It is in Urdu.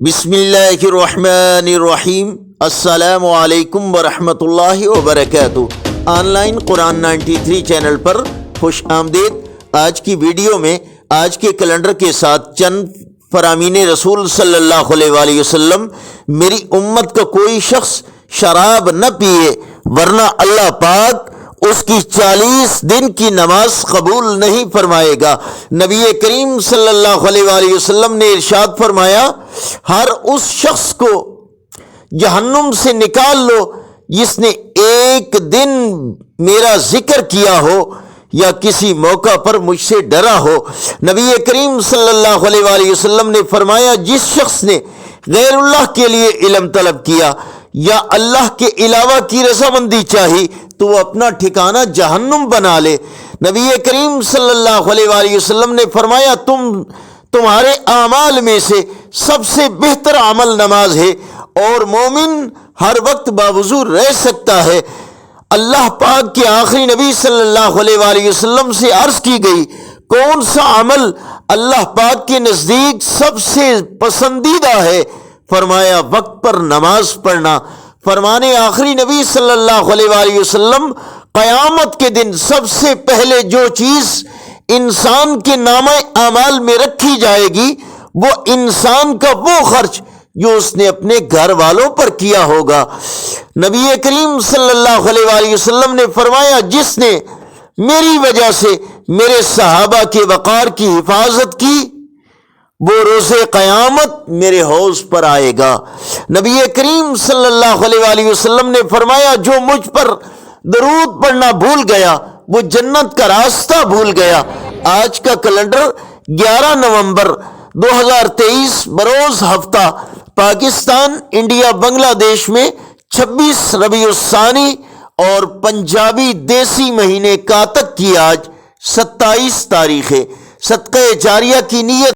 بسم اللہ الرحمن الرحیم۔ السلام علیکم ورحمۃ اللہ وبرکاتہ۔ آن لائن قرآن 93 چینل پر خوش آمدید۔ آج کی ویڈیو میں آج کے کیلنڈر کے ساتھ چند فرامین رسول صلی اللہ علیہ وآلہ وسلم: میری امت کا کوئی شخص شراب نہ پیے ورنہ اللہ پاک اس کی 40 دن کی نماز قبول نہیں فرمائے گا۔ نبی کریم صلی اللہ علیہ وآلہ وسلم نے ارشاد فرمایا، ہر اس شخص کو جہنم سے نکال لو جس نے ایک دن میرا ذکر کیا ہو یا کسی موقع پر مجھ سے ڈرا ہو۔ نبی کریم صلی اللہ علیہ وآلہ وسلم نے فرمایا، جس شخص نے غیر اللہ کے لیے علم طلب کیا یا اللہ کے علاوہ کی رضامندی چاہی تو وہ اپنا ٹھکانہ جہنم بنا لے۔ نبی کریم صلی اللہ علیہ وآلہ وسلم نے فرمایا، تمہارے اعمال میں سے سب سے بہتر عمل نماز ہے اور مومن ہر وقت باوضو رہ سکتا ہے۔ اللہ پاک کے آخری نبی صلی اللہ علیہ وآلہ وسلم سے عرض کی گئی، کون سا عمل اللہ پاک کے نزدیک سب سے پسندیدہ ہے؟ فرمایا، وقت پر نماز پڑھنا۔ فرمانے آخری نبی صلی اللہ علیہ وآلہ وسلم، قیامت کے دن سب سے پہلے جو چیز انسان کے نامہ اعمال میں رکھی جائے گی وہ انسان کا وہ خرچ جو اس نے اپنے گھر والوں پر کیا ہوگا۔ نبی کریم صلی اللہ علیہ وآلہ وسلم نے فرمایا، جس نے میری وجہ سے میرے صحابہ کے وقار کی حفاظت کی وہ روز قیامت میرے حوض پر آئے گا۔ نبی کریم صلی اللہ علیہ وآلہ وسلم نے فرمایا، جو مجھ پر درود پڑھنا بھول گیا وہ جنت کا راستہ بھول گیا۔ آج کا کیلنڈر 11 نومبر 2023 بروز ہفتہ پاکستان انڈیا بنگلہ دیش میں 26 ربیع الثانی اور پنجابی دیسی مہینے کاتک کی آج 27 تاریخ ہے۔ صدقہ جاریہ کی نیت